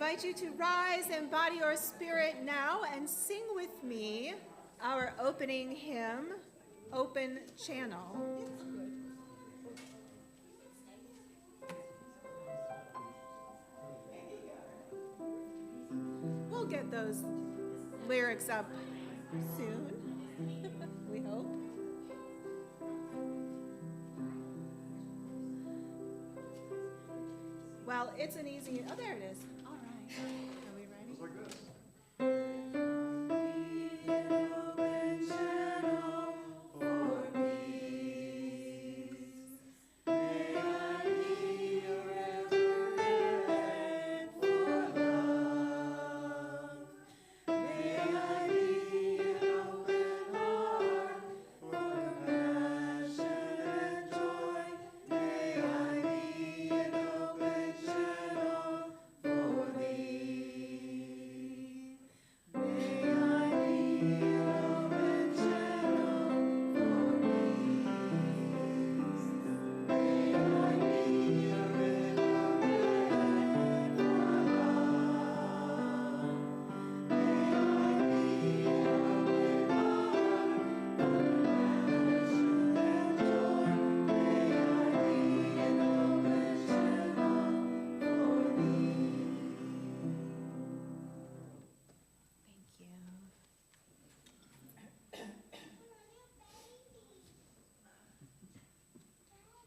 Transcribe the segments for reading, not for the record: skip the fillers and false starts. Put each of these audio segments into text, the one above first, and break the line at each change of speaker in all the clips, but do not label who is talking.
invite you to rise and body your spirit now and sing with me our opening hymn, Open Channel. We'll get those lyrics up soon, we hope. Well, it's an easy, oh, there it is. All right. Are we ready?
Just like this.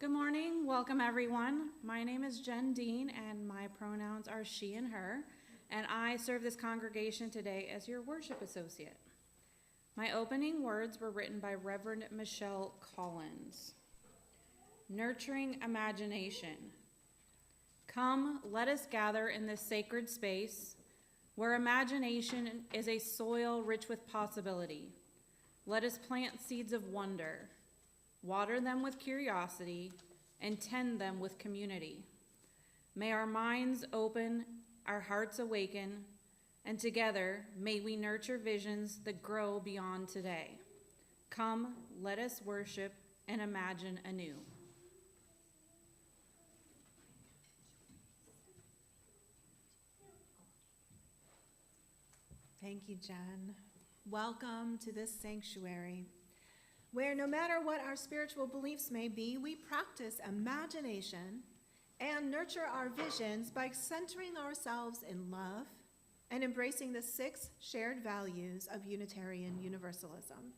Good morning. Welcome, everyone. My name is Jen Dean, and my pronouns are she and her, and I serve this congregation today as your worship associate. My opening words were written by Reverend Michelle Collins. Nurturing imagination. Come, let us gather in this sacred space where imagination is a soil rich with possibility. Let us plant seeds of wonder. Water them with curiosity, and tend them with community. May our minds open, our hearts awaken, and together may we nurture visions that grow beyond today. Come, let us worship and imagine anew.
Thank you, Jen. Welcome to this sanctuary, where no matter what our spiritual beliefs may be, we practice imagination and nurture our visions by centering ourselves in love and embracing the 6 shared values of Unitarian Universalism.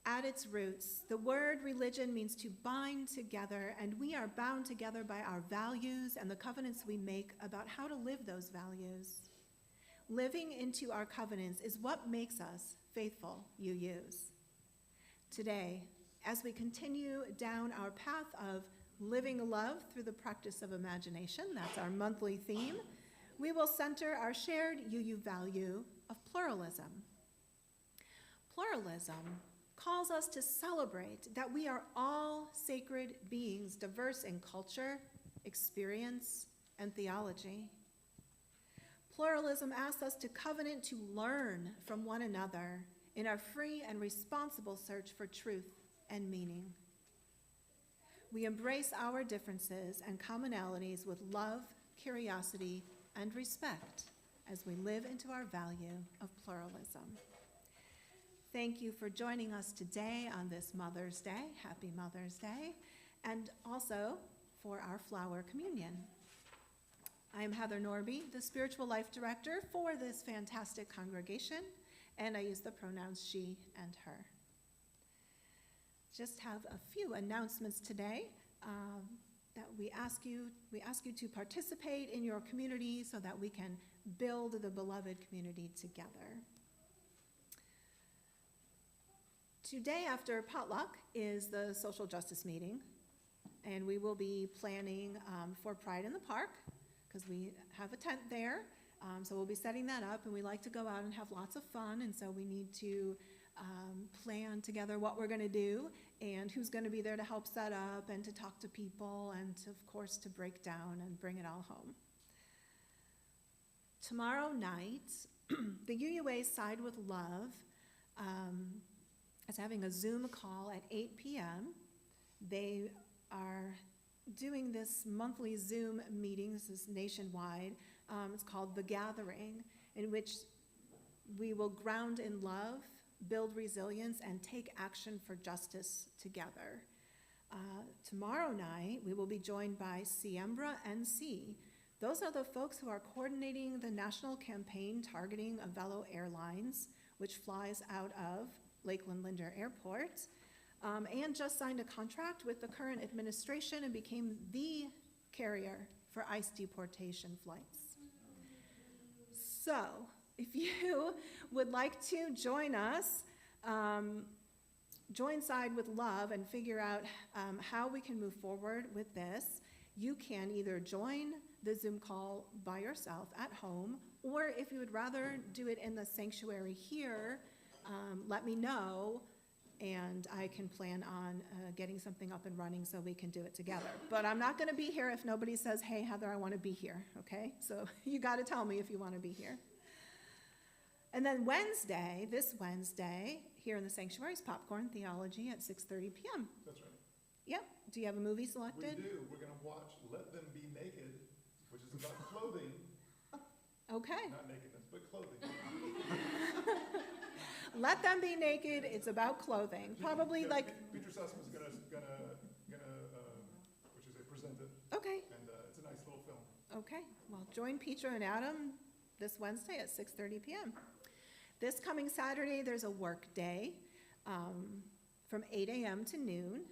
At its roots, the word religion means to bind together, and we are bound together by our values and the covenants we make about how to live those values. Living into our covenants is what makes us faithful UUs. Today, as we continue down our path of living love through the practice of imagination, that's our monthly theme, we will center our shared UU value of pluralism. Pluralism calls us to celebrate that we are all sacred beings, diverse in culture, experience, and theology. Pluralism asks us to covenant to learn from one another in our free and responsible search for truth and meaning. We embrace our differences and commonalities with love, curiosity, and respect as we live into our value of pluralism. Thank you for joining us today on this Mother's Day. Happy Mother's Day. And also for our flower communion. I am Heather Norby, the Spiritual Life Director for this fantastic congregation, and I use the pronouns she and her. Just have a few announcements today that we ask you to participate in your community so that we can build the beloved community together. Today after potluck is the social justice meeting, and we will be planning for Pride in the Park, because we have a tent there. So we'll be setting that up, and we like to go out and have lots of fun, and so we need to plan together what we're going to do and who's going to be there to help set up and to talk to people and, of course, to break down and bring it all home. Tomorrow night, the UUA Side with Love is having a Zoom call at 8 p.m. They are doing this monthly Zoom meeting. This is nationwide. It's called The Gathering, in which we will ground in love, build resilience, and take action for justice together. Tomorrow night, we will be joined by Siembra NC. Those are the folks who are coordinating the national campaign targeting Avelo Airlines, which flies out of Lakeland Linder Airport, and just signed a contract with the current administration and became the carrier for ICE deportation flights. So, if you would like to join us, join side with love and figure out how we can move forward with this, you can either join the Zoom call by yourself at home, or if you would rather do it in the sanctuary here, let me know, and I can plan on getting something up and running so we can do it together. But I'm not going to be here if nobody says, hey, Heather, I want to be here, okay? So you got to tell me if you want to be here. And then Wednesday, this Wednesday, here in the sanctuary is Popcorn Theology at 6:30 p.m.
That's right.
Yep. Do you have a movie
We
selected?
do. We're going to watch Let Them Be Naked, which is about clothing.
Okay.
Not nakedness, but clothing.
Let Them Be Naked. It's about clothing. Probably
Yeah,
like,
Peter Sussman's gonna what you say, present it,
okay,
and it's a nice little film.
okay. Well, join Peter and Adam this Wednesday at 6:30 p.m. This coming Saturday, there's a work day from 8 a.m. to noon.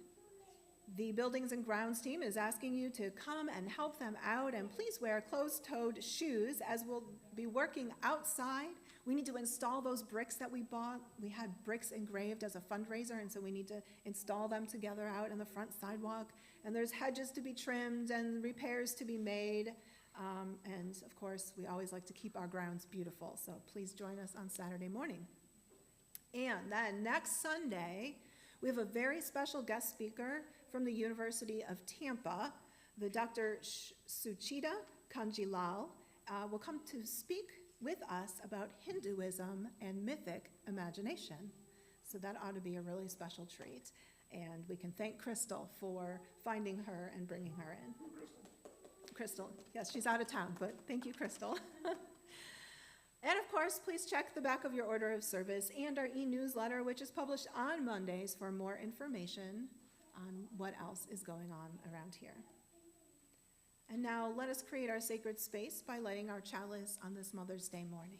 The Buildings and Grounds team is asking you to come and help them out, and please wear closed-toed shoes as we'll be working outside. We need to install those bricks that we bought. We had bricks engraved as a fundraiser, and so we need to install them together out in the front sidewalk. And there's hedges to be trimmed and repairs to be made. And of course, we always like to keep our grounds beautiful, so please join us on Saturday morning. And then next Sunday, we have a very special guest speaker from the University of Tampa. The Dr. Suchita Kanjilal will come to speak with us about Hinduism and mythic imagination. So that ought to be a really special treat. And we can thank Crystal for finding her and bringing her in. Crystal, yes, she's out of town, but thank you, Crystal. And of course, please check the back of your order of service and our e-newsletter, which is published on Mondays for more information on what else is going on around here. And now let us create our sacred space by lighting our chalice on this Mother's Day morning.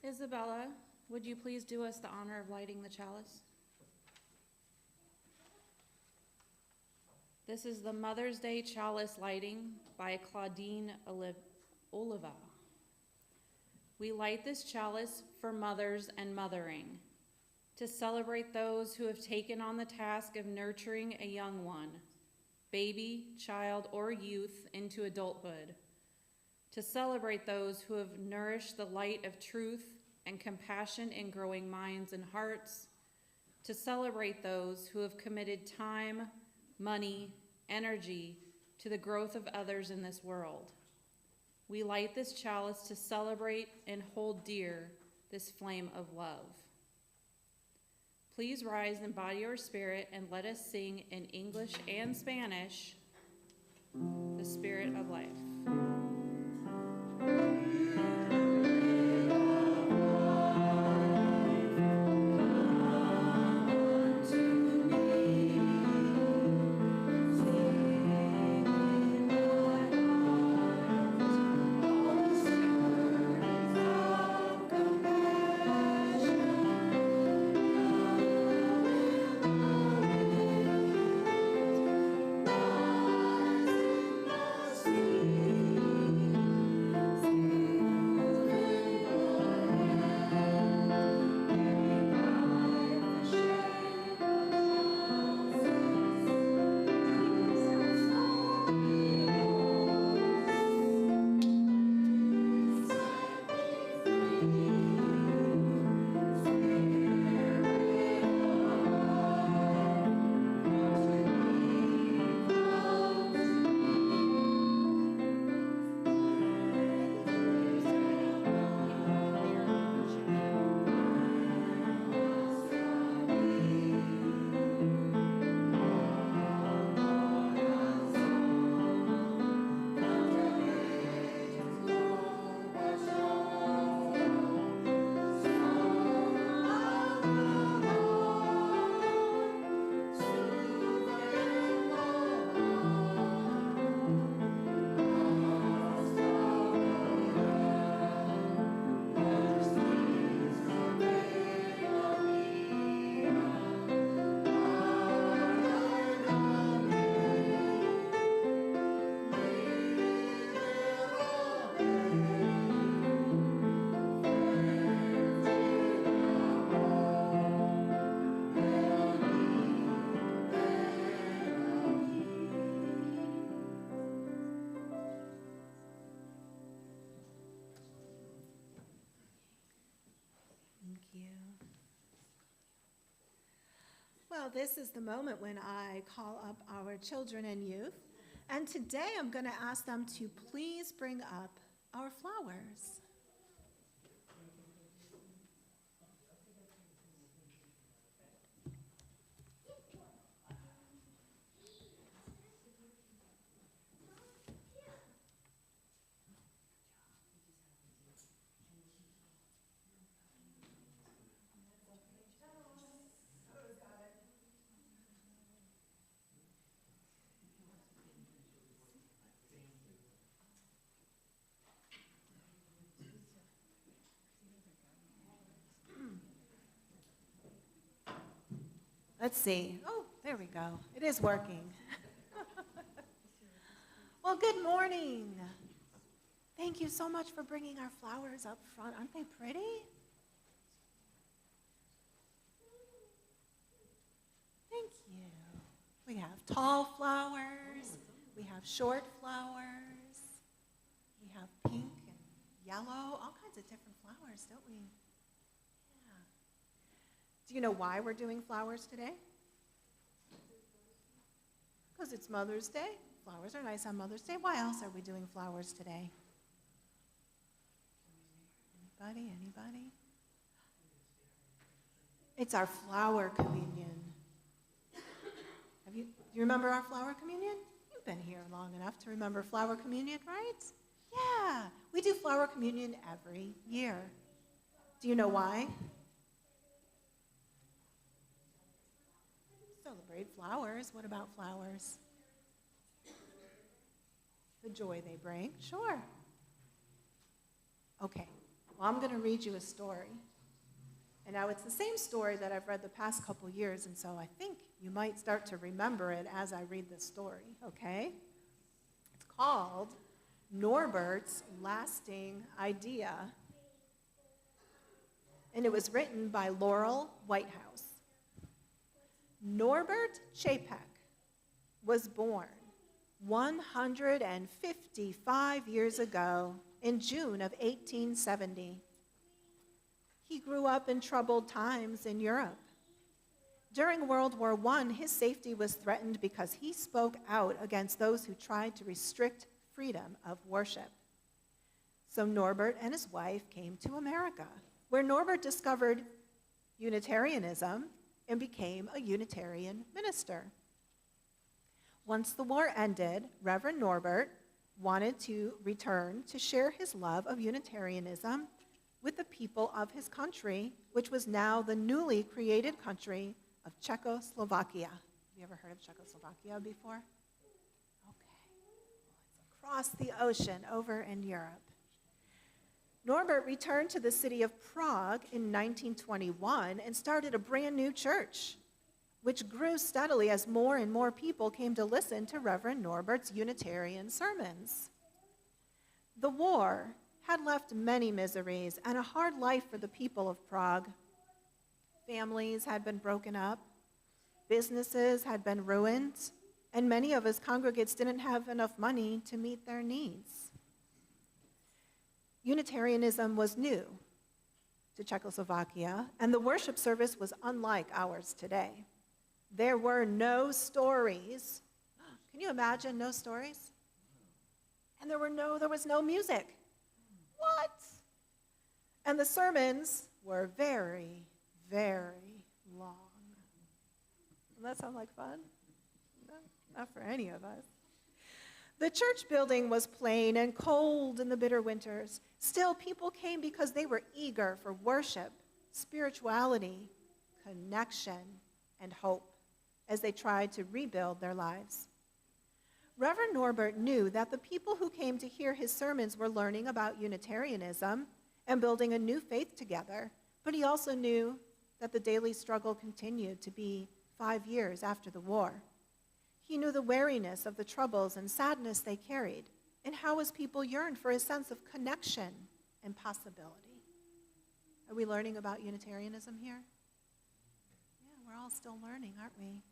Isabella, would you please do us the honor of lighting the chalice? This is the Mother's Day chalice lighting by Claudine Oliva. We light this chalice for mothers and mothering, to celebrate those who have taken on the task of nurturing a young one, baby, child, or youth into adulthood, to celebrate those who have nourished the light of truth and compassion in growing minds and hearts, to celebrate those who have committed time, money, energy to the growth of others in this world. We light this chalice to celebrate and hold dear this flame of love. Please rise in body or spirit and let us sing in English and Spanish, the Spirit of Life.
you. Well, this is the moment when I call up our children and youth. And today I'm going to ask them to please bring up our flowers. Let's see. Oh, there we go. It is working. Well, good morning. Thank you so much for bringing our flowers up front. Aren't they pretty? Thank you. We have tall flowers. We have short flowers. We have pink and yellow, all kinds of different flowers, don't we? Do you know why we're doing flowers today? Because it's Mother's Day. Flowers are nice on Mother's Day. Why else are we doing flowers today? Anybody? Anybody? It's our flower communion. Do you remember our flower communion? You've been here long enough to remember flower communion, right? Yeah, we do flower communion every year. Do you know why? Celebrate flowers. What about flowers? The joy they bring. Sure. Okay. Well, I'm going to read you a story. And now it's the same story that I've read the past couple years, and so I think you might start to remember it as I read the story, okay? It's called Norbert's Lasting Idea. And it was written by Laurel Whitehouse. Norbert Chapek was born 155 years ago in June of 1870. He grew up in troubled times in Europe. During World War I, his safety was threatened because he spoke out against those who tried to restrict freedom of worship. So Norbert and his wife came to America, where Norbert discovered Unitarianism and became a Unitarian minister. Once the war ended, Reverend Norbert wanted to return to share his love of Unitarianism with the people of his country, which was now the newly created country of Czechoslovakia. Have you ever heard of Czechoslovakia before? Okay. Well, it's across the ocean over in Europe. Norbert returned to the city of Prague in 1921 and started a brand new church, which grew steadily as more and more people came to listen to Reverend Norbert's Unitarian sermons. The war had left many miseries and a hard life for the people of Prague. Families had been broken up, businesses had been ruined, and many of his congregates didn't have enough money to meet their needs. Unitarianism was new to Czechoslovakia, and the worship service was unlike ours today. There were no stories. Can you imagine no stories? And there was no music. What? And the sermons were very, very long. Doesn't that sound like fun? No, not for any of us. The church building was plain and cold in the bitter winters. Still, people came because they were eager for worship, spirituality, connection, and hope as they tried to rebuild their lives. Reverend Norbert knew that the people who came to hear his sermons were learning about Unitarianism and building a new faith together, but he also knew that the daily struggle continued to be 5 years after the war. He knew the wariness of the troubles and sadness they carried, and how his people yearned for a sense of connection and possibility. Are we learning about Unitarianism here? Yeah, we're all still learning, aren't we?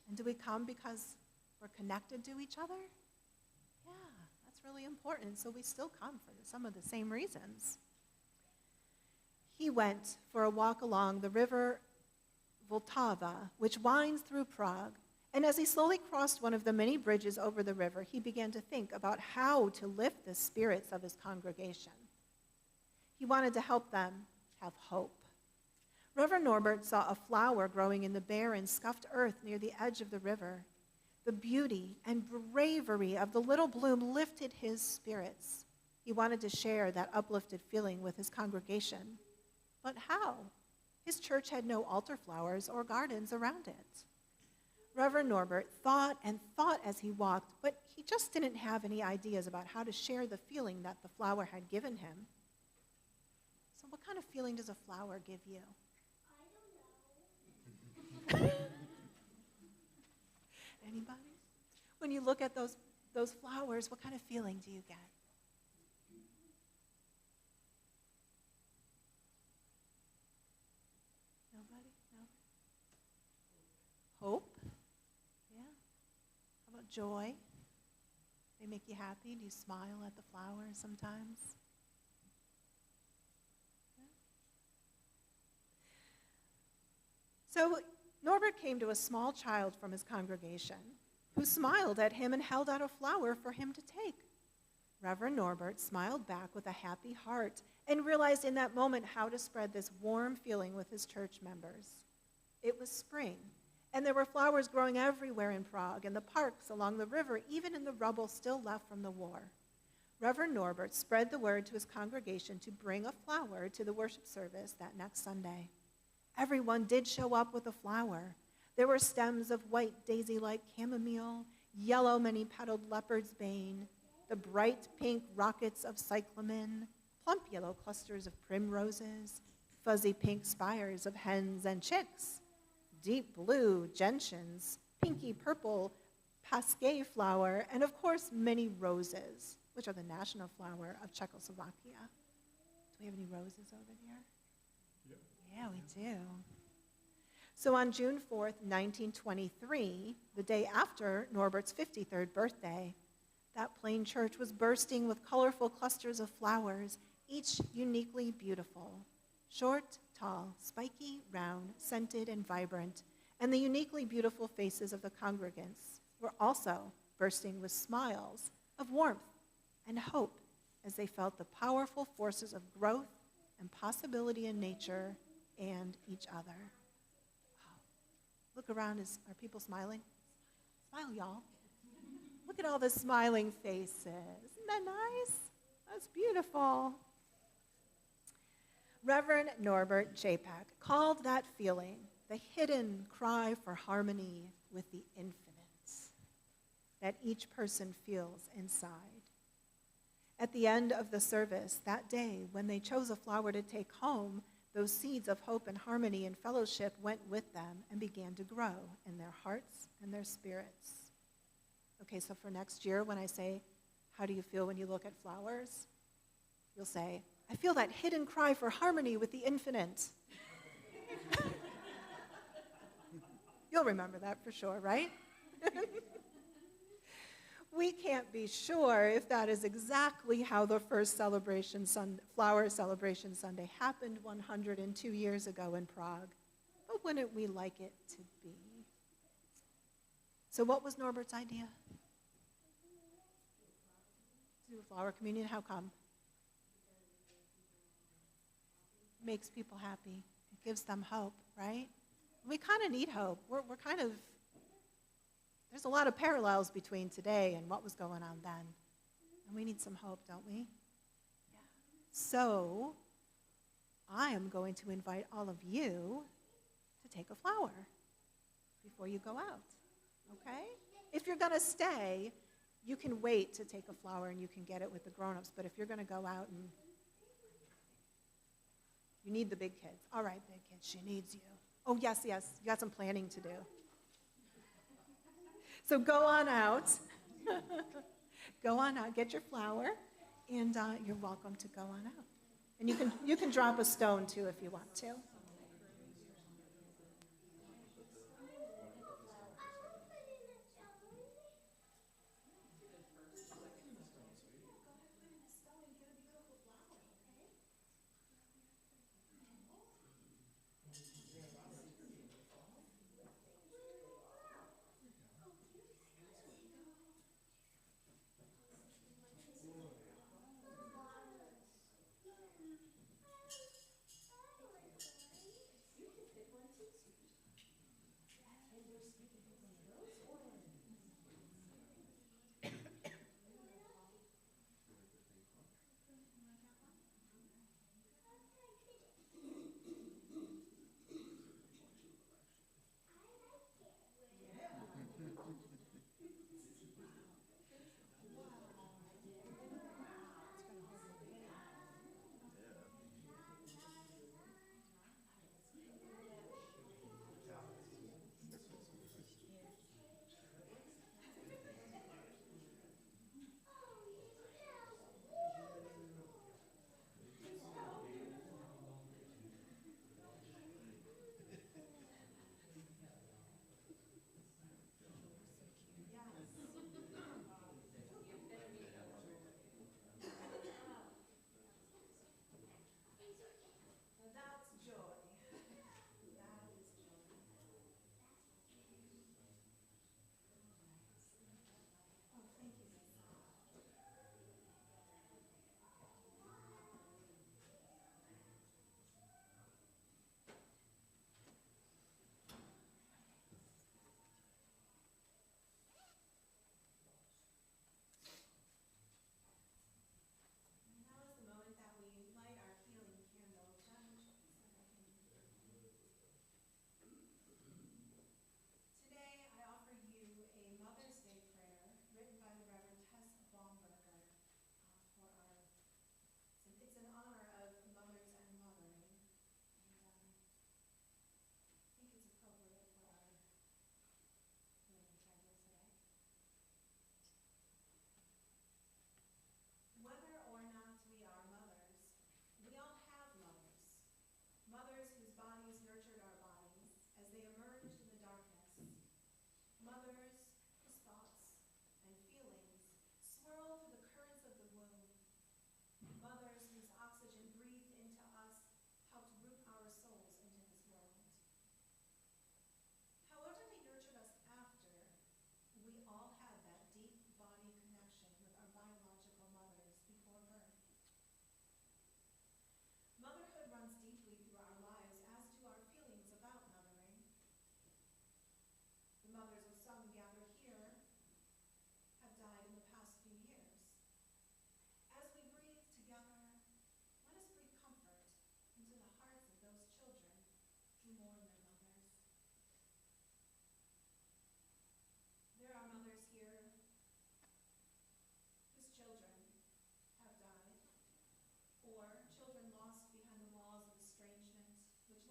And do we come because we're connected to each other? Yeah, that's really important. So we still come for some of the same reasons. he went for a walk along the river Vltava, which winds through Prague. And as he slowly crossed one of the many bridges over the river, he began to think about how to lift the spirits of his congregation. He wanted to help them have hope. Reverend Norbert saw a flower growing in the bare and scuffed earth near the edge of the river. The beauty and bravery of the little bloom lifted his spirits. He wanted to share that uplifted feeling with his congregation. But how? His church had no altar flowers or gardens around it. Reverend Norbert thought and thought as he walked, but he just didn't have any ideas about how to share the feeling that the flower had given him. So what kind of feeling does a flower give you? I don't know. Anybody? When you look at those flowers, what kind of feeling do you get? Nobody? No? Hope? Yeah. How about joy? They make you happy? Do you smile at the flowers sometimes? Yeah. So Norbert came to a small child from his congregation who smiled at him and held out a flower for him to take. Reverend Norbert smiled back with a happy heart and realized in that moment how to spread this warm feeling with his church members. It was spring, and there were flowers growing everywhere in Prague, in the parks, along the river, even in the rubble still left from the war. Reverend Norbert spread the word to his congregation to bring a flower to the worship service that next Sunday. Everyone did show up with a flower. There were stems of white daisy-like chamomile, yellow many-petaled leopard's bane, the bright pink rockets of cyclamen, plump yellow clusters of primroses, fuzzy pink spires of hens and chicks, deep blue gentians, pinky purple pasquet flower, and of course many roses, which are the national flower of Czechoslovakia. Do we have any roses over here?
Yep.
Yeah, we do. So on June 4th, 1923, the day after Norbert's 53rd birthday, that plain church was bursting with colorful clusters of flowers, each uniquely beautiful. Short, tall, spiky, round, scented, and vibrant, and the uniquely beautiful faces of the congregants were also bursting with smiles of warmth and hope as they felt the powerful forces of growth and possibility in nature and each other. Look around, are people smiling? Smile, y'all. Look at all the smiling faces. Isn't that nice? That's beautiful. Reverend Norbert Japek called that feeling the hidden cry for harmony with the infinite that each person feels inside. At the end of the service that day, when they chose a flower to take home, those seeds of hope and harmony and fellowship went with them and began to grow in their hearts and their spirits. Okay, so for next year, when I say, how do you feel when you look at flowers? You'll say, I feel that hidden cry for harmony with the infinite. You'll remember that for sure, right? We can't be sure if that is exactly how the first Flower Celebration Sunday happened 102 years ago in Prague, but wouldn't we like it to be? So what was Norbert's idea? To do a flower communion, how come? Makes people happy. It gives them hope, right? We kind of need hope. We're kind of, there's a lot of parallels between today and what was going on then. And we need some hope, don't we? Yeah. So, I am going to invite all of you to take a flower before you go out, okay? If you're going to stay, you can wait to take a flower and you can get it with the grown-ups. But if you're going to go out and you need the big kids. All right, big kids, she needs you. Oh, yes, you got some planning to do. So go on out. Go on out, get your flower, and you're welcome to go on out. And you can drop a stone, too, if you want to.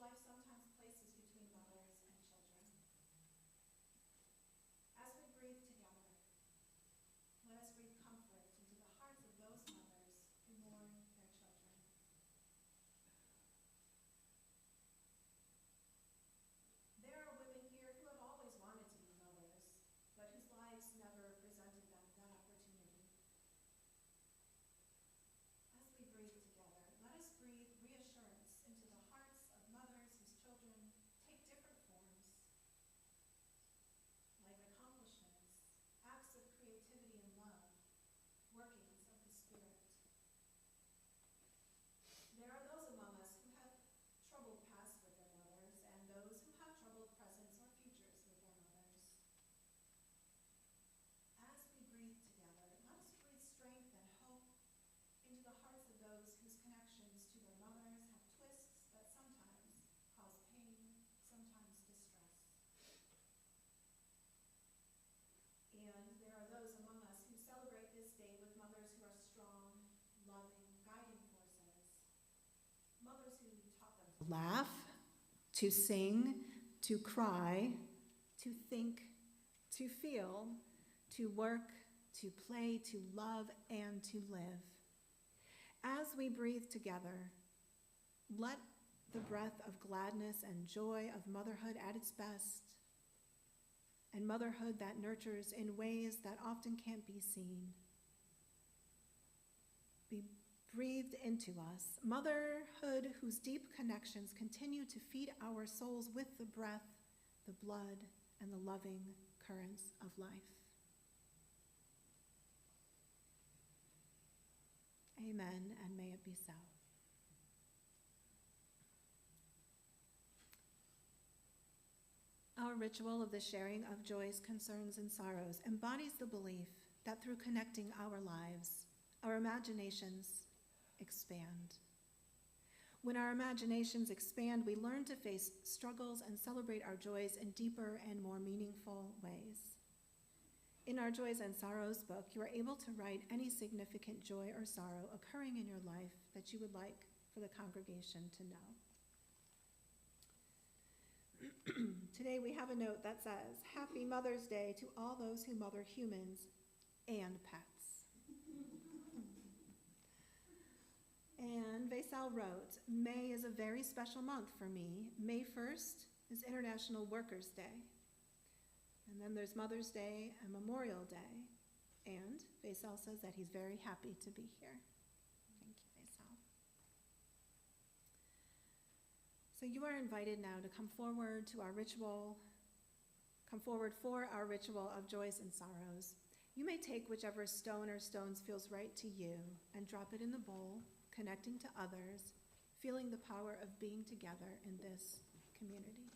life sometimes places between mothers and children. As we breathe together, let us breathe comfort into the hearts of those mothers who mourn their children. There are women here who have always wanted to be mothers, but whose lives never presented them that opportunity. As we breathe together, let us breathe reassurance into the hearts of mothers whose children take different forms, like accomplishments, acts of creativity and love, workings of the Spirit. There are those among us who have troubled pasts with their mothers, and those who have troubled presents or futures with their mothers. As we breathe together, let us breathe strength and hope into the hearts of those whose connections to their mothers have twists that sometimes cause pain, sometimes distress. And there are those among us who celebrate this day with mothers who are strong, loving, guiding forces. Mothers who taught them to laugh, to sing, to cry, to think, to feel, to work, to play, to love, and to live. As we breathe together, let the breath of gladness and joy of motherhood at its best, and motherhood that nurtures in ways that often can't be seen, be breathed into us. Motherhood whose deep connections continue to feed our souls with the breath, the blood, and the loving currents of life. Amen, and may it be so. Our ritual of the sharing of joys, concerns, and sorrows embodies the belief that through connecting our lives, our imaginations expand. When our imaginations expand, we learn to face struggles and celebrate our joys in deeper and more meaningful ways. In our Joys and Sorrows book, you are able to write any significant joy or sorrow occurring in your life that you would like for the congregation to know. Today we have a note that says, Happy Mother's Day to all those who mother humans and pets. And Vaisal wrote, May is a very special month for me. May 1st is International Workers' Day. And then there's Mother's Day and Memorial Day. And Vaisal says that he's very happy to be here. Thank you, Vaisal. So you are invited now to come forward to our ritual, come forward for our ritual of joys and sorrows. You may take whichever stone or stones feels right to you and drop it in the bowl, connecting to others, feeling the power of being together in this community.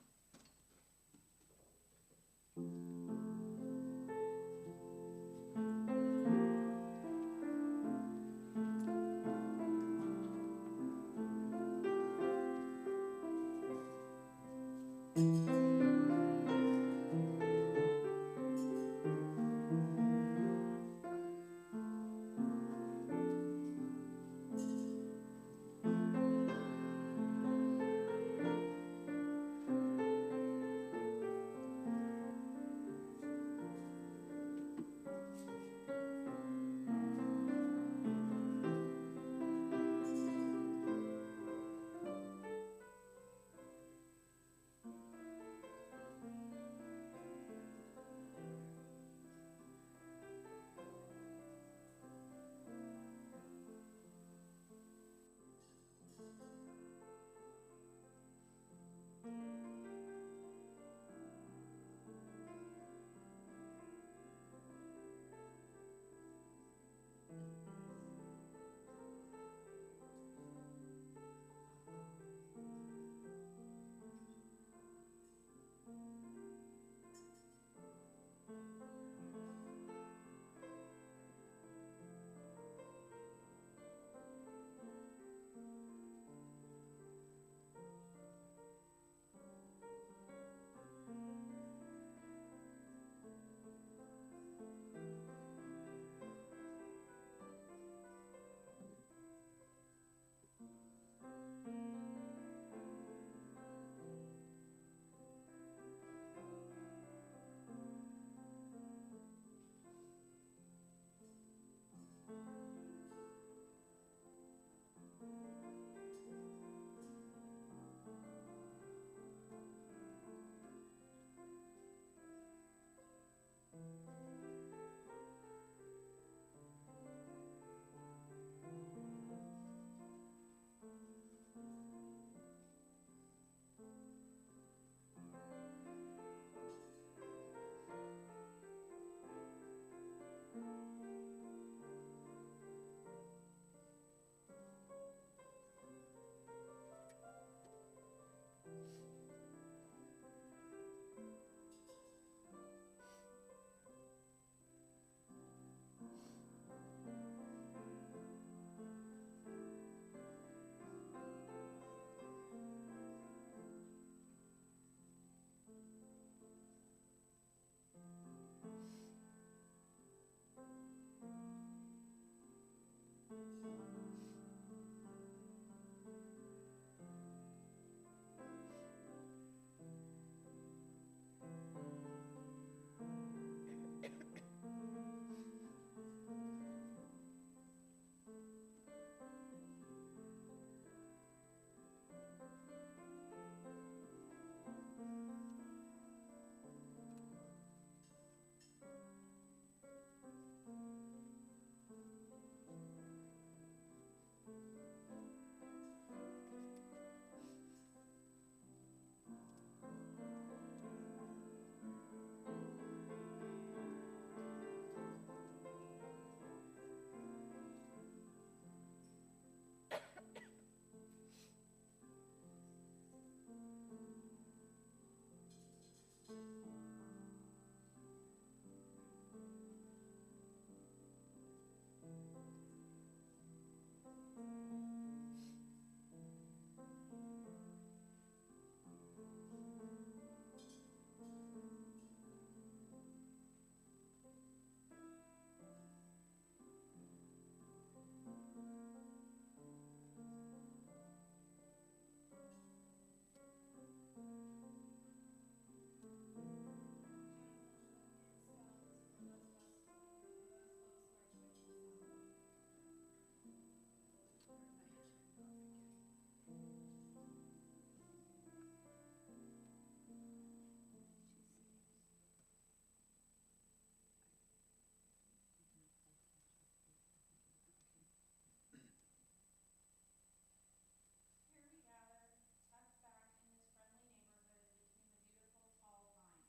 Here we gather, tucked back in this friendly neighborhood between the beautiful tall pines.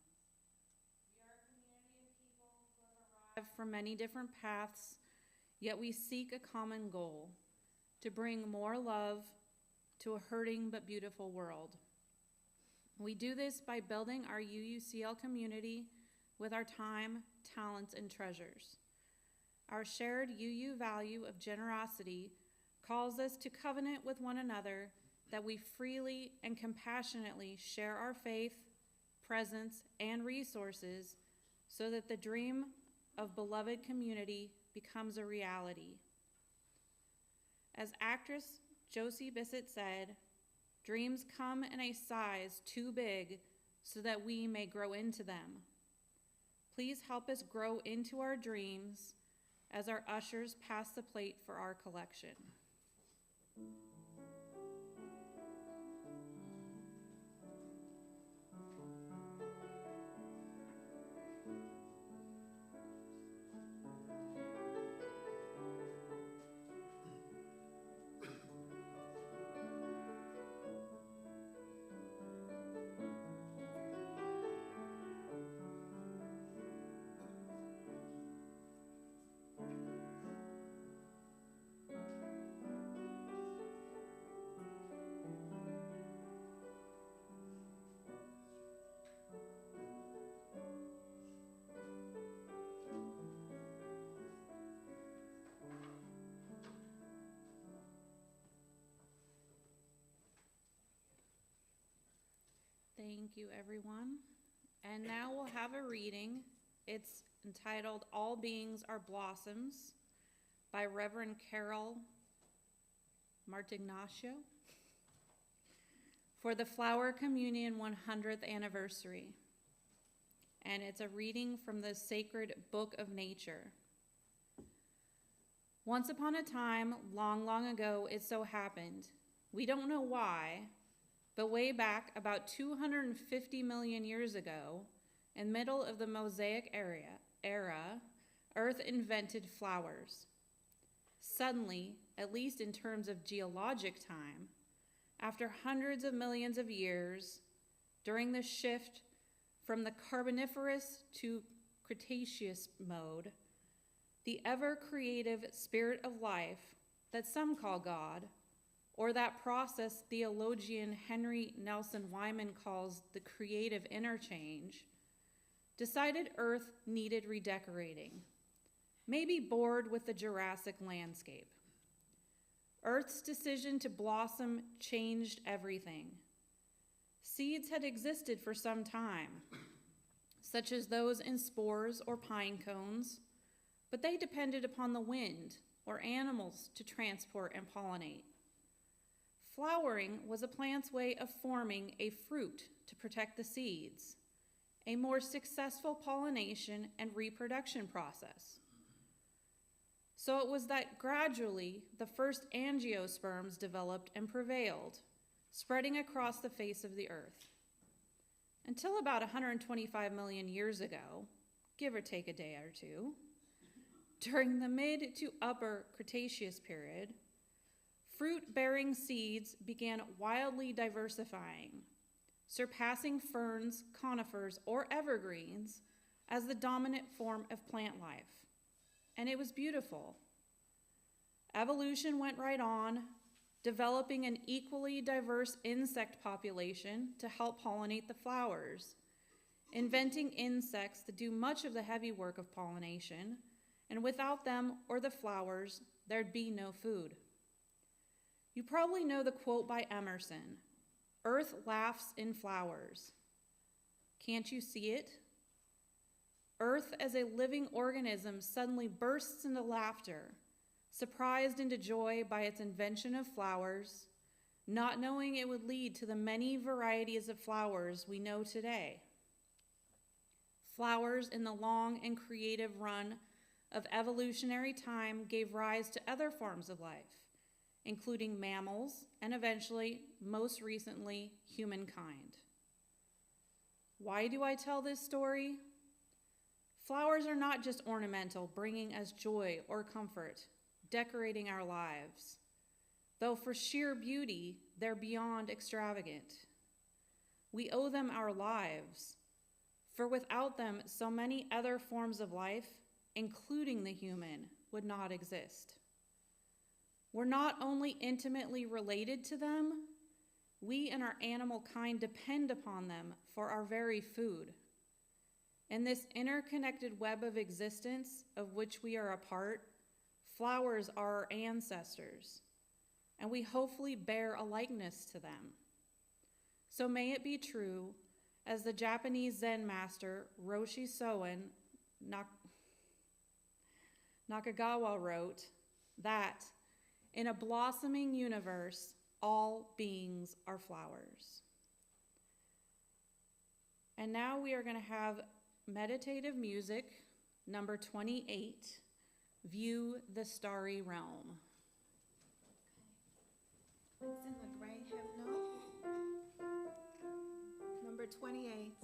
We are a community of people who have arrived from many different paths, yet we seek a common goal: to bring more love to a hurting but beautiful world. We do this by building our UUCL community with our time, talents, and treasures. Our shared UU value of generosity calls us to covenant with one another that we freely and compassionately share our faith, presence, and resources so that the dream of beloved community becomes a reality. As actress Josie Bissett said, "Dreams come in a size too big so that we may grow into them." Please help us grow into our dreams as our ushers pass the plate for our collection. Thank you, everyone. And now we'll have a reading. It's entitled "All Beings Are Blossoms" by Reverend Carol Martignacio for the Flower Communion 100th anniversary. And it's a reading from the sacred Book of Nature. Once upon a time, long, long ago, it so happened. We don't know why, but way back about 250 million years ago, in middle of the Mosaic era, Earth invented flowers. Suddenly, at least in terms of geologic time, after hundreds of millions of years, during the shift from the Carboniferous to Cretaceous mode, the ever-creative spirit of life that some call God, or that process theologian Henry Nelson Wyman calls the creative interchange, decided Earth needed redecorating, maybe bored with the Jurassic landscape. Earth's decision to blossom changed everything. Seeds had existed for some time, such as those in spores or pine cones, but they depended upon the wind or animals to transport and pollinate. Flowering was a plant's way of forming a fruit to protect the seeds, a more successful pollination and reproduction process. So it was that gradually the first angiosperms developed and prevailed, spreading across the face of the earth. Until about 125 million years ago, give or take a day or two, during the mid to upper Cretaceous period, fruit-bearing seeds began wildly diversifying, surpassing ferns, conifers, or evergreens as the dominant form of plant life. And it was beautiful. Evolution went right on, developing an equally diverse insect population to help pollinate the flowers, inventing insects that do much of the heavy work of pollination, and without them or the flowers, there'd be no food. You probably know the quote by Emerson, "Earth laughs in flowers." Can't you see it? Earth as a living organism suddenly bursts into laughter, surprised into joy by its invention of flowers, not knowing it would lead to the many varieties of flowers we know today. Flowers in the long and creative run of evolutionary time gave rise to other forms of life, including mammals and eventually, most recently, humankind. Why do I tell this story? Flowers are not just ornamental, bringing us joy or comfort, decorating our lives. Though for sheer beauty, they're beyond extravagant. We owe them our lives, for without them, so many other forms of life, including the human, would not exist. We're not only intimately related to them, we and our animal kind depend upon them for our very food. In this interconnected web of existence of which we are a part, flowers are our ancestors, and we hopefully bear a likeness to them. So may it be true, as the Japanese Zen master Roshi Soen Nakagawa wrote, that in a blossoming universe, all beings are flowers. And now we are going to have meditative music, number 28, View the Starry Realm.
Please sing the gray hymnal, number 28.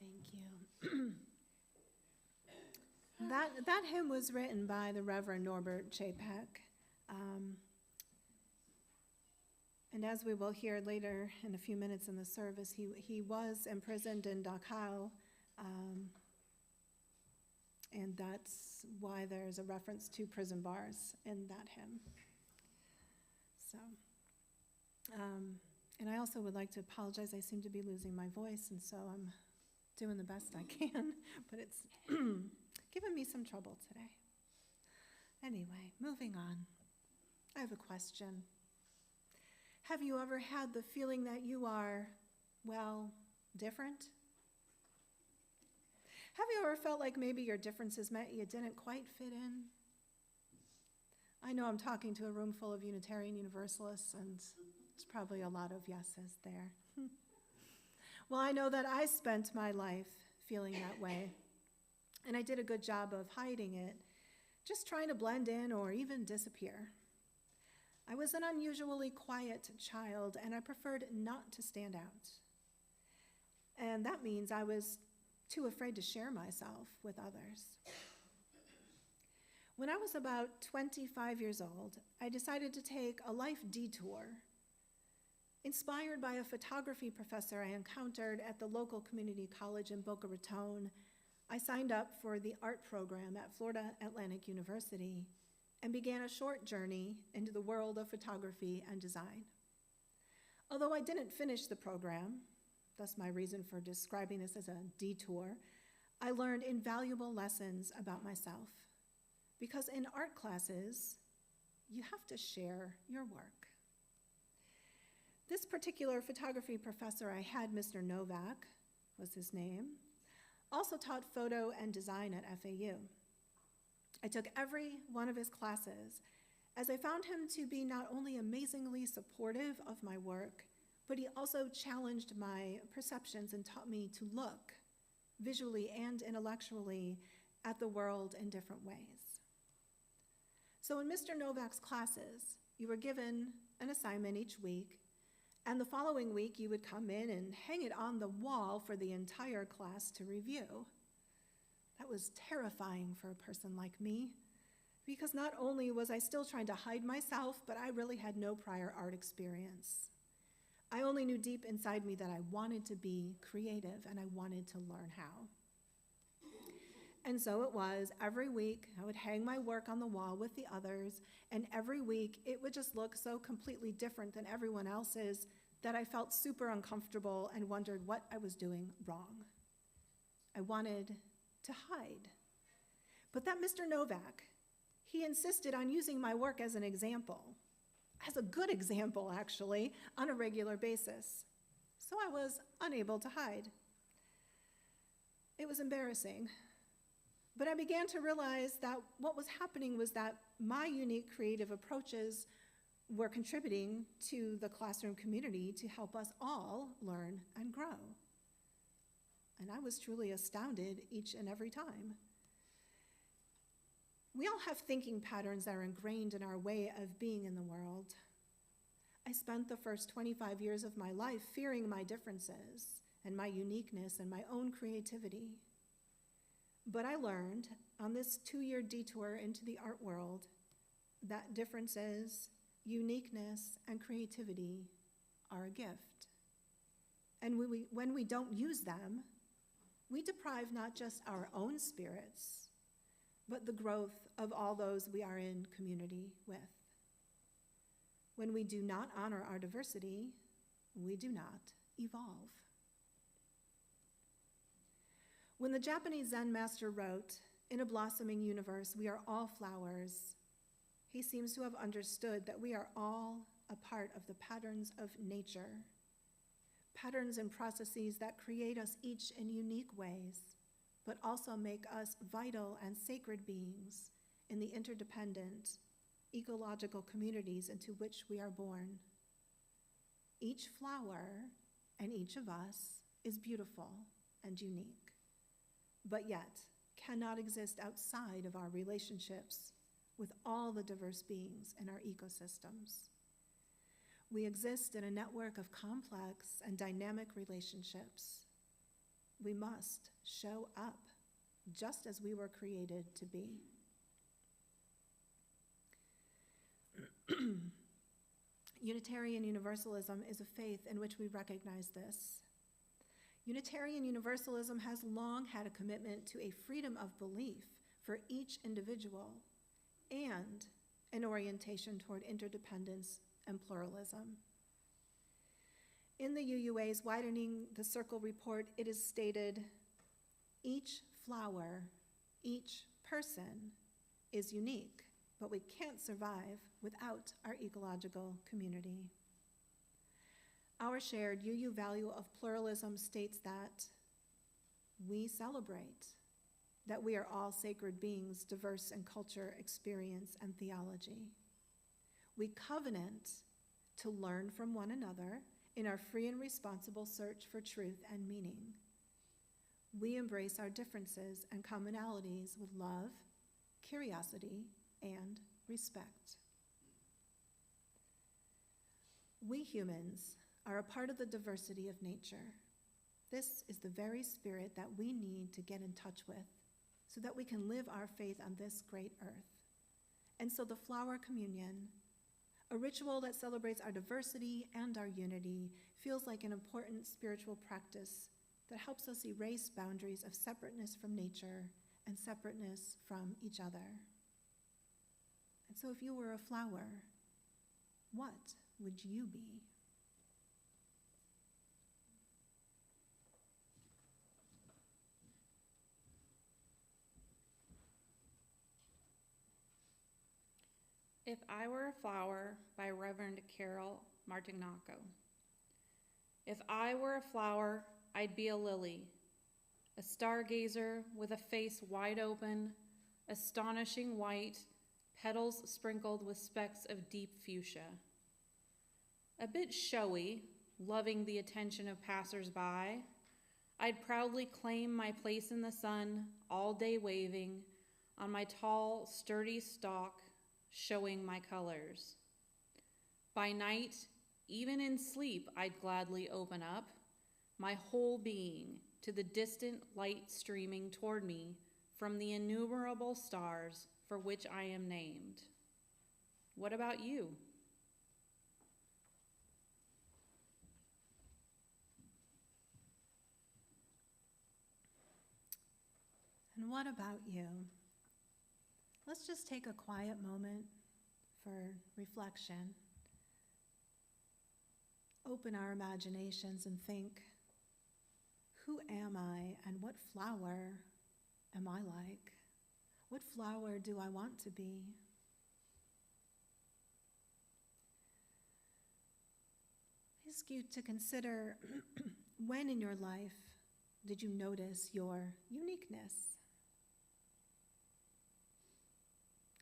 Thank you. That hymn was written by the Reverend Norbert Chapek. And as we will hear later in a few minutes in the service, he was imprisoned in Dachau, and that's why there's a reference to prison bars in that hymn. So, and I also would like to apologize. I seem to be losing my voice, and so I'm doing the best I can, but it's giving me some trouble today. Anyway, moving on. I have a question. Have you ever had the feeling that you are, well, different? Have you ever felt like maybe your differences meant you didn't quite fit in? I know I'm talking to a room full of Unitarian Universalists, and there's probably a lot of yeses there. Well, I know that I spent my life feeling that way, and I did a good job of hiding it, just trying to blend in or even disappear. I was an unusually quiet child, and I preferred not to stand out. And that means I was too afraid to share myself with others. When I was about 25 years old, I decided to take a life detour. Inspired by a photography professor I encountered at the local community college in Boca Raton, I signed up for the art program at Florida Atlantic University and began a short journey into the world of photography and design. Although I didn't finish the program, thus my reason for describing this as a detour, I learned invaluable lessons about myself. Because in art classes, you have to share your work. This particular photography professor I had, Mr. Novak was his name, also taught photo and design at FAU. I took every one of his classes as I found him to be not only amazingly supportive of my work, but he also challenged my perceptions and taught me to look visually and intellectually at the world in different ways. So in Mr. Novak's classes, you were given an assignment each week, and the following week you would come in and hang it on the wall for the entire class to review. That was terrifying for a person like me, because not only was I still trying to hide myself, but I really had no prior art experience. I only knew deep inside me that I wanted to be creative and I wanted to learn how. And so it was, every week I would hang my work on the wall with the others, and every week it would just look so completely different than everyone else's that I felt super uncomfortable and wondered what I was doing wrong. I wanted to hide. But that Mr. Novak, he insisted on using my work as an example, as a good example actually, on a regular basis. So I was unable to hide. It was embarrassing. But I began to realize that what was happening was that my unique creative approaches were contributing to the classroom community to help us all learn and grow. And I was truly astounded each and every time. We all have thinking patterns that are ingrained in our way of being in the world. I spent the first 25 years of my life fearing my differences and my uniqueness and my own creativity. But I learned on this 2-year detour into the art world that differences, uniqueness, and creativity are a gift. And when we don't use them, we deprive not just our own spirits, but the growth of all those we are in community with. When we do not honor our diversity, we do not evolve. When the Japanese Zen master wrote, "In a blossoming universe, we are all flowers," he seems to have understood that we are all a part of the patterns of nature, patterns and processes that create us each in unique ways, but also make us vital and sacred beings in the interdependent, ecological communities into which we are born. Each flower and each of us is beautiful and unique, but yet cannot exist outside of our relationships with all the diverse beings in our ecosystems. We exist in a network of complex and dynamic relationships. We must show up just as we were created to be. Unitarian Universalism is a faith in which we recognize this. Unitarian Universalism has long had a commitment to a freedom of belief for each individual and an orientation toward interdependence and pluralism. In the UUA's Widening the Circle report, it is stated, each flower, each person is unique, but we can't survive without our ecological community. Our shared UU value of pluralism states that we celebrate that we are all sacred beings, diverse in culture, experience, and theology. We covenant to learn from one another in our free and responsible search for truth and meaning. We embrace our differences and commonalities with love, curiosity, and respect. We humans are a part of the diversity of nature. This is the very spirit that we need to get in touch with so that we can live our faith on this great earth. And so the flower communion, a ritual that celebrates our diversity and our unity, feels like an important spiritual practice that helps us erase boundaries of separateness from nature and separateness from each other. And so if you were a flower, what would you be?
If I Were a Flower by Reverend Carol Martignaco. If I were a flower, I'd be a lily, a stargazer with a face wide open, astonishing white, petals sprinkled with specks of deep fuchsia. A bit showy, loving the attention of passers-by, I'd proudly claim my place in the sun, all day waving, on my tall, sturdy stalk, showing my colors. By night, even in sleep, I'd gladly open up my whole being to the distant light streaming toward me from the innumerable stars for which I am named. What about you?
And what about you? Let's just take a quiet moment for reflection. Open our imaginations and think, who am I and what flower am I like? What flower do I want to be? I ask you to consider when in your life did you notice your uniqueness?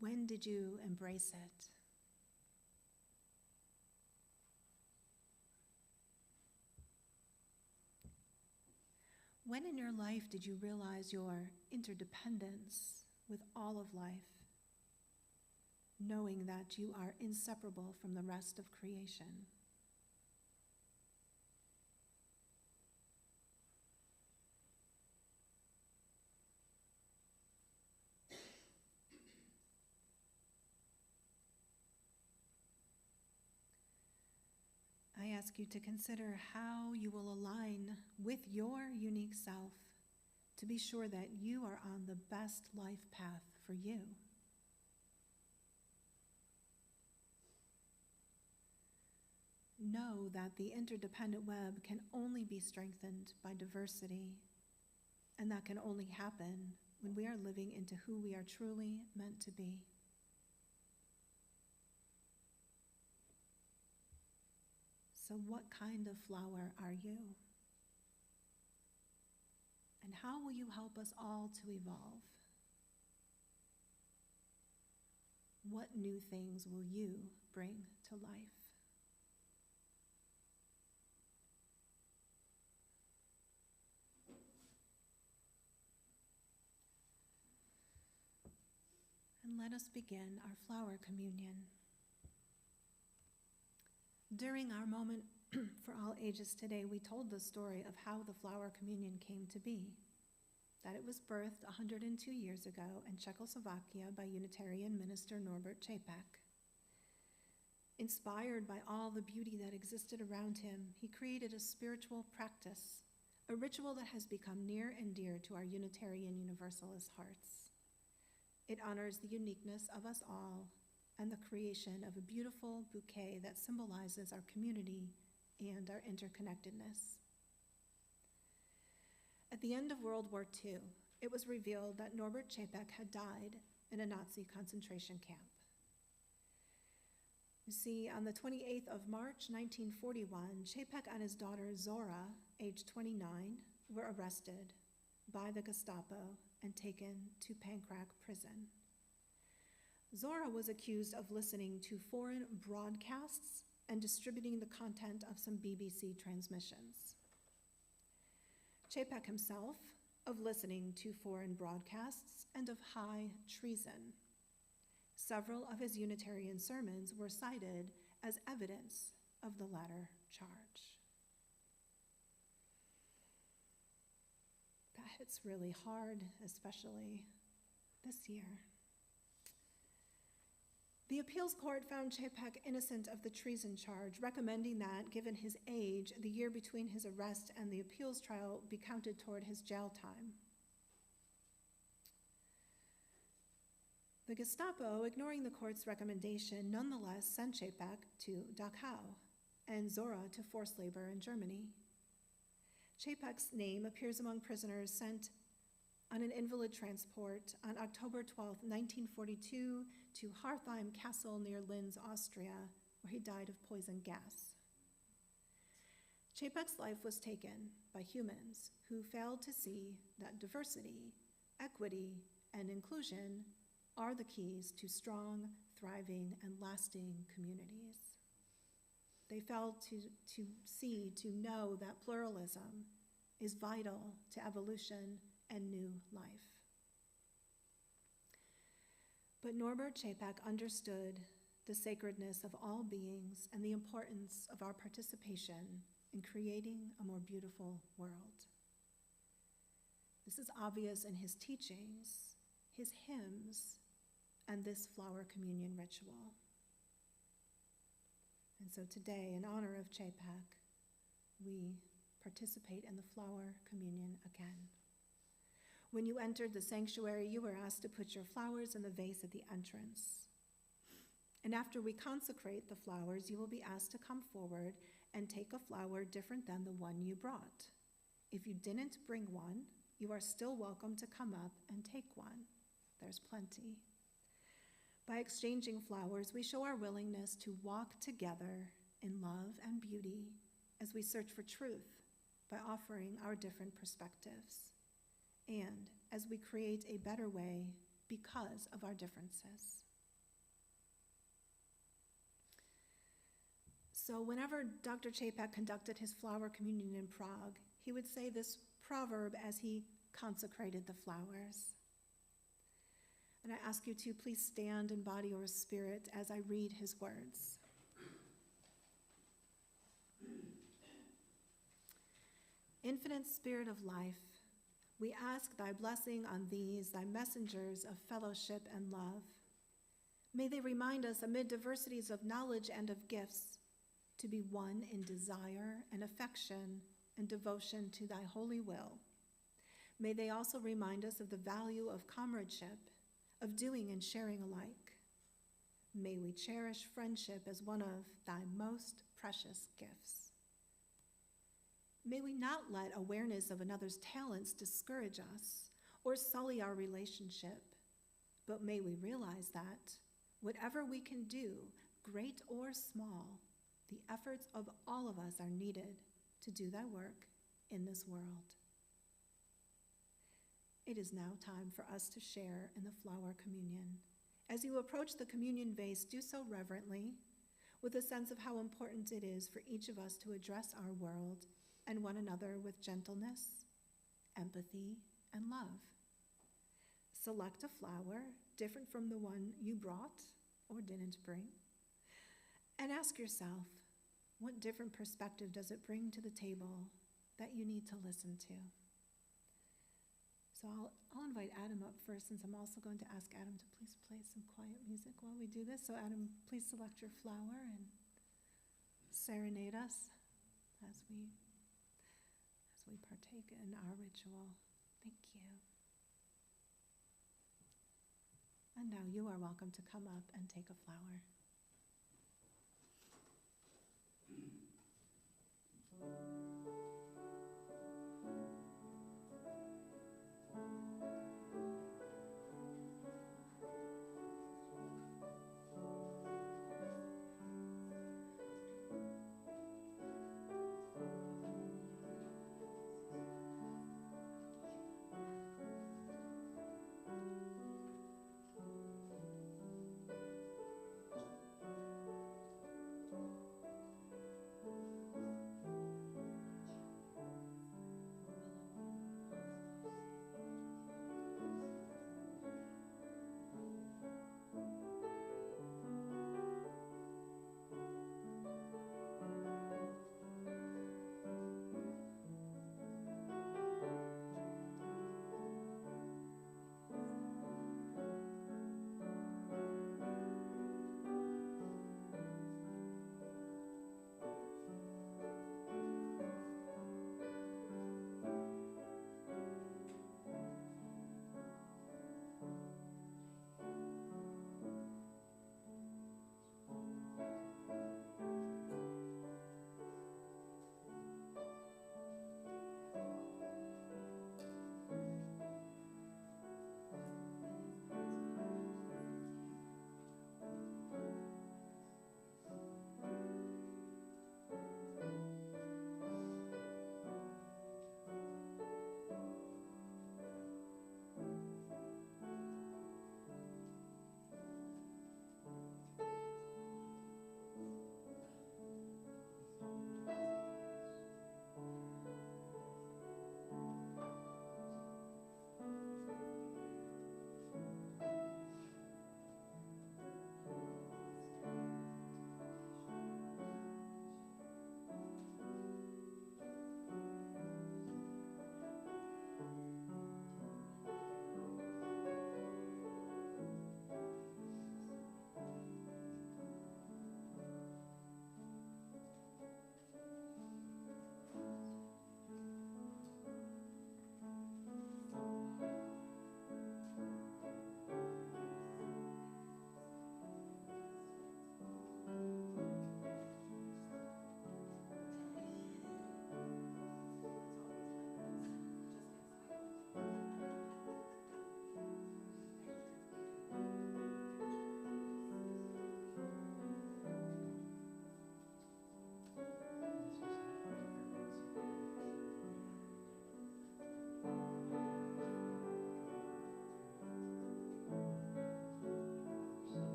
When did you embrace it? When in your life did you realize your interdependence with all of life, knowing that you are inseparable from the rest of creation? I ask you to consider how you will align with your unique self to be sure that you are on the best life path for you. Know that the interdependent web can only be strengthened by diversity, and that can only happen when we are living into who we are truly meant to be. So what kind of flower are you? And how will you help us all to evolve? What new things will you bring to life? And let us begin our flower communion. During our moment for all ages today, we told the story of how the flower communion came to be. that it was birthed 102 years ago in Czechoslovakia by Unitarian minister Norbert Čapek. Inspired by all the beauty that existed around him, he created a spiritual practice, a ritual that has become near and dear to our Unitarian Universalist hearts. It honors the uniqueness of us all and the creation of a beautiful bouquet that symbolizes our community and our interconnectedness. At the end of World War II, it was revealed that Norbert Čapek had died in a Nazi concentration camp. You see, on the 28th of March, 1941, Čapek and his daughter Zora, aged 29, were arrested by the Gestapo and taken to Pankrak prison. Zora was accused of listening to foreign broadcasts and distributing the content of some BBC transmissions. Čapek himself of listening to foreign broadcasts and of high treason. Several of his Unitarian sermons were cited as evidence of the latter charge. That hits really hard, especially this year. The appeals court found Čapek innocent of the treason charge, recommending that, given his age, the year between his arrest and the appeals trial be counted toward his jail time. The Gestapo, ignoring the court's recommendation, nonetheless sent Čapek to Dachau and Zora to forced labor in Germany. Čapek's name appears among prisoners sent on an invalid transport on October 12, 1942, to Hartheim Castle near Linz, Austria, where he died of poison gas. Čapek's life was taken by humans who failed to see that diversity, equity, and inclusion are the keys to strong, thriving, and lasting communities. They failed to know that pluralism is vital to evolution and new life. But Norbert Čapek understood the sacredness of all beings and the importance of our participation in creating a more beautiful world. This is obvious in his teachings, his hymns, and this flower communion ritual. And so today, in honor of Čapek, we participate in the flower communion again. When you entered the sanctuary, you were asked to put your flowers in the vase at the entrance. And after we consecrate the flowers, you will be asked to come forward and take a flower different than the one you brought. If you didn't bring one, you are still welcome to come up and take one. There's plenty. By exchanging flowers, we show our willingness to walk together in love and beauty as we search for truth by offering our different perspectives, and as we create a better way because of our differences. So whenever Dr. Čapek conducted his flower communion in Prague, he would say this proverb as he consecrated the flowers. And I ask you to please stand in body or spirit as I read his words. Infinite Spirit of life, we ask thy blessing on these, thy messengers of fellowship and love. May they remind us, amid diversities of knowledge and of gifts, to be one in desire and affection and devotion to thy holy will. May they also remind us of the value of comradeship, of doing and sharing alike. May we cherish friendship as one of thy most precious gifts. May we not let awareness of another's talents discourage us or sully our relationship, but may we realize that whatever we can do, great or small, the efforts of all of us are needed to do thy work in this world. It is now time for us to share in the flower communion. As you approach the communion vase, do so reverently, with a sense of how important it is for each of us to address our world and one another with gentleness, empathy, and love. Select a flower different from the one you brought or didn't bring, and ask yourself, what different perspective does it bring to the table that you need to listen to? So I'll invite Adam up first, since I'm also going to ask Adam to please play some quiet music while we do this. So Adam, please select your flower and serenade us as we partake in our ritual. Thank you. And now you are welcome to come up and take a flower.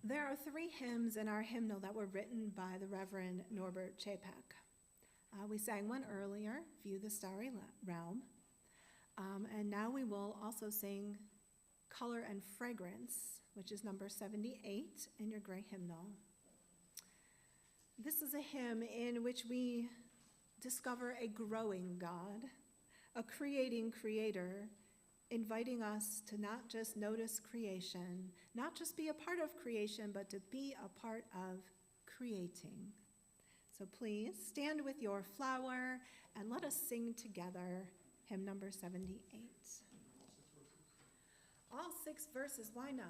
There are 3 hymns in our hymnal that were written by the Reverend Norbert Chapek. We sang one earlier, View the Starry Realm, and now we will also sing Color and Fragrance, which is number 78 in your gray hymnal. This is a hymn in which we discover a growing God, a creating creator, inviting us to not just notice creation, not just be a part of creation, but to be a part of creating. So please stand with your flower and let us sing together hymn number 78. All 6 verses, why not?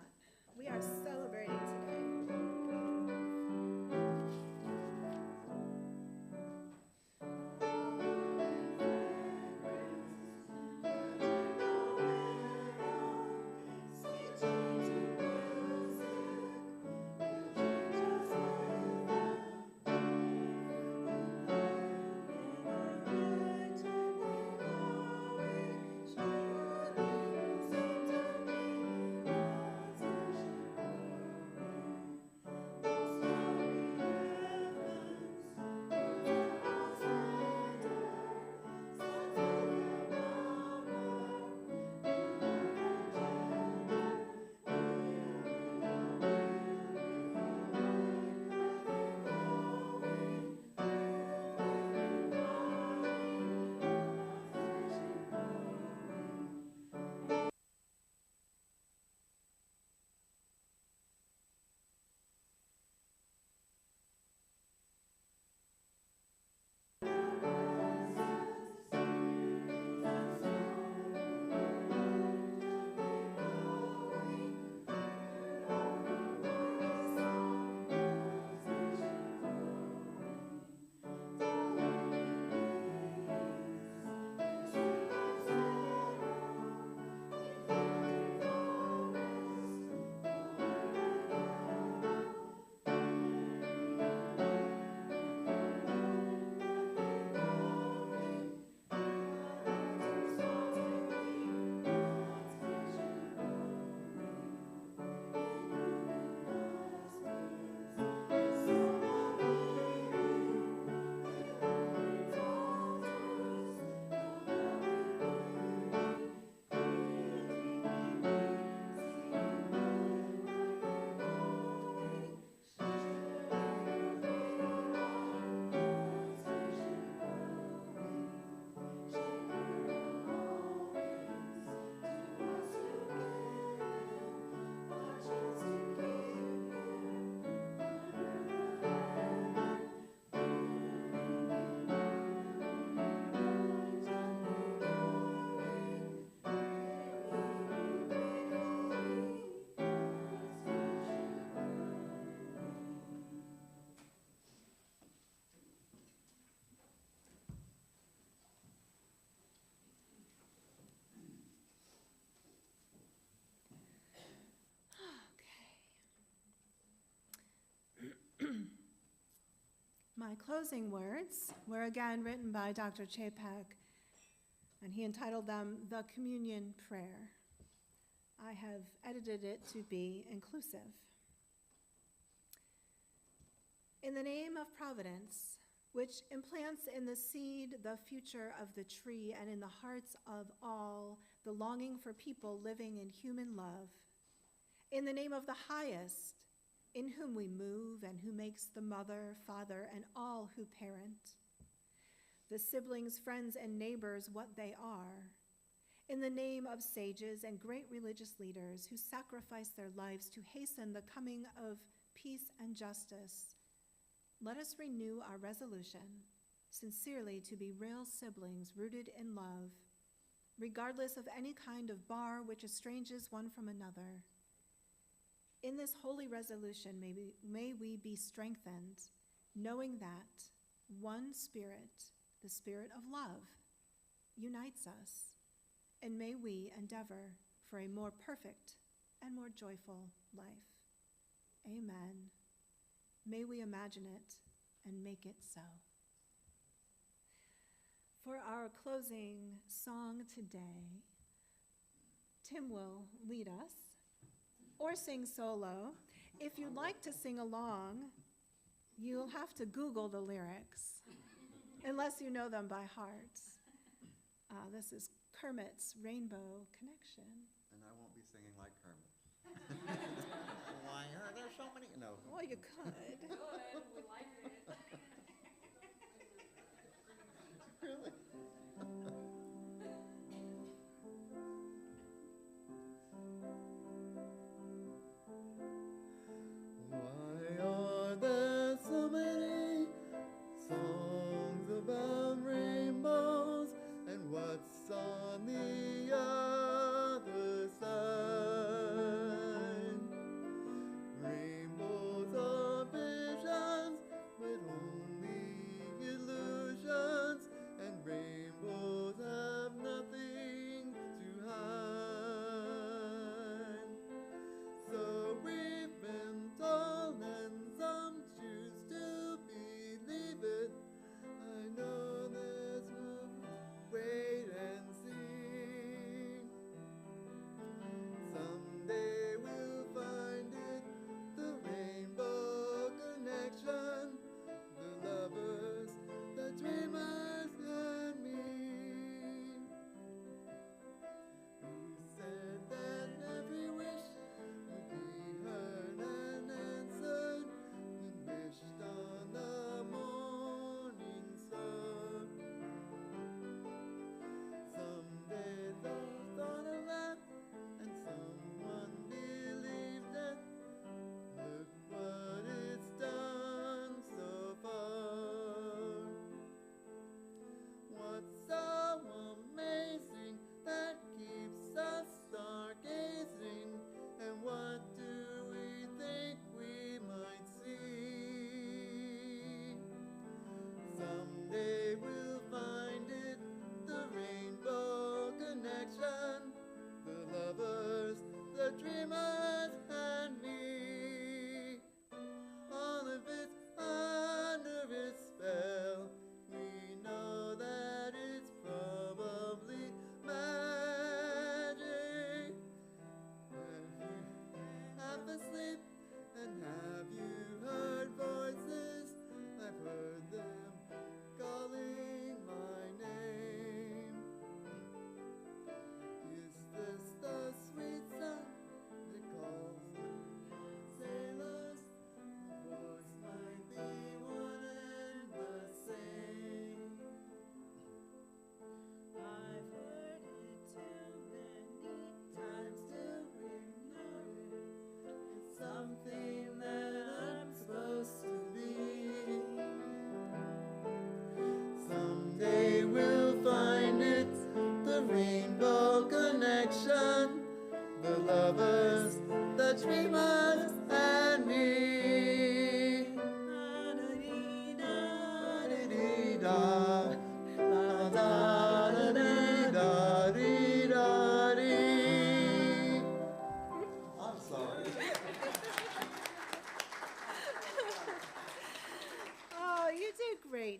We are celebrating today. My closing words were again written by Dr. Chapek, and he entitled them The Communion Prayer. I have edited it to be inclusive. In the name of Providence, which implants in the seed the future of the tree and in the hearts of all the longing for people living in human love, in the name of the highest, in whom we move and who makes the mother, father, and all who parent, the siblings, friends, and neighbors what they are, in the name of sages and great religious leaders who sacrifice their lives to hasten the coming of peace and justice, let us renew our resolution, sincerely to be real siblings rooted in love, regardless of any kind of bar which estranges one from another. In this holy resolution, may we be strengthened, knowing that one Spirit, the Spirit of love, unites us, and may we endeavor for a more perfect and more joyful life. Amen. May we imagine it and make it so. For our closing song today, Tim will lead us or sing solo. If you'd like to sing along, you'll have to Google the lyrics, unless you know them by heart. This is Kermit's Rainbow Connection.
And I won't be singing like Kermit. Why are there so many? No.
Well, you could.
Good, we like it.
Really? Why are there so many songs about rainbows? And what song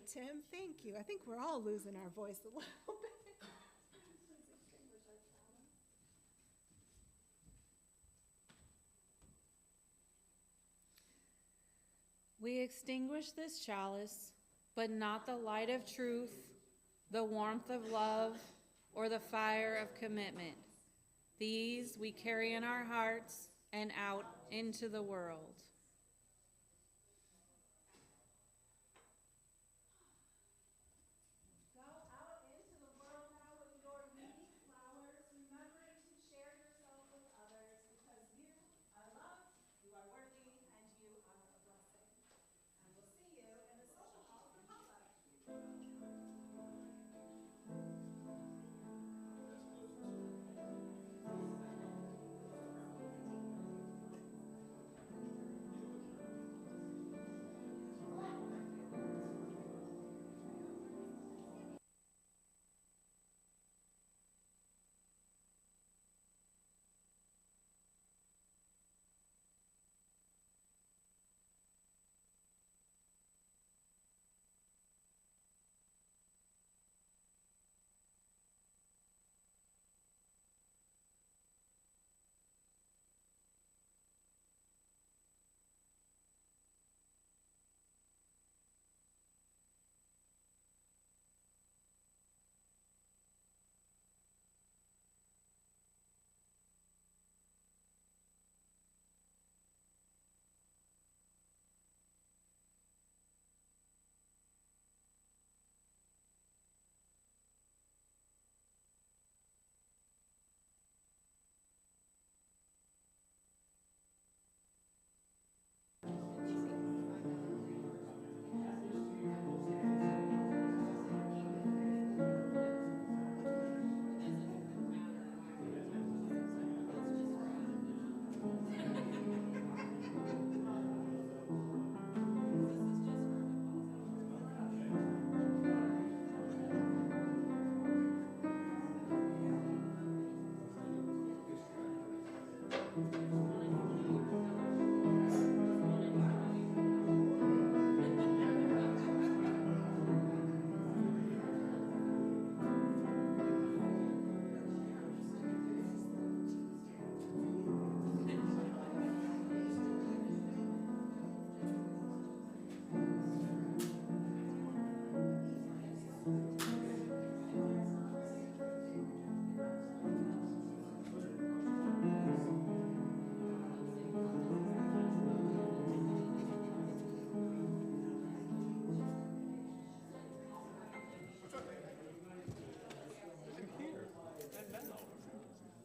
right, Tim, thank you. I think we're all losing our voice a little bit.
We extinguish this chalice, but not the light of truth, the warmth of love, or the fire of commitment. These we carry in our hearts and out into the world.
Go out into the world now with your unique flowers, remembering to share yourself with others because you are loved, you are worthy, and you are a blessing. And we'll see you in the social hall for potluck.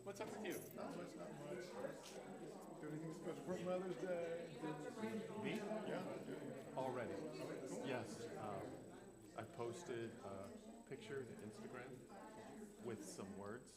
What's up with you? Not much, not much. Do anything special for Mother's Day?
Me?
Yeah.
Already. Yes. I posted a picture to Instagram with some words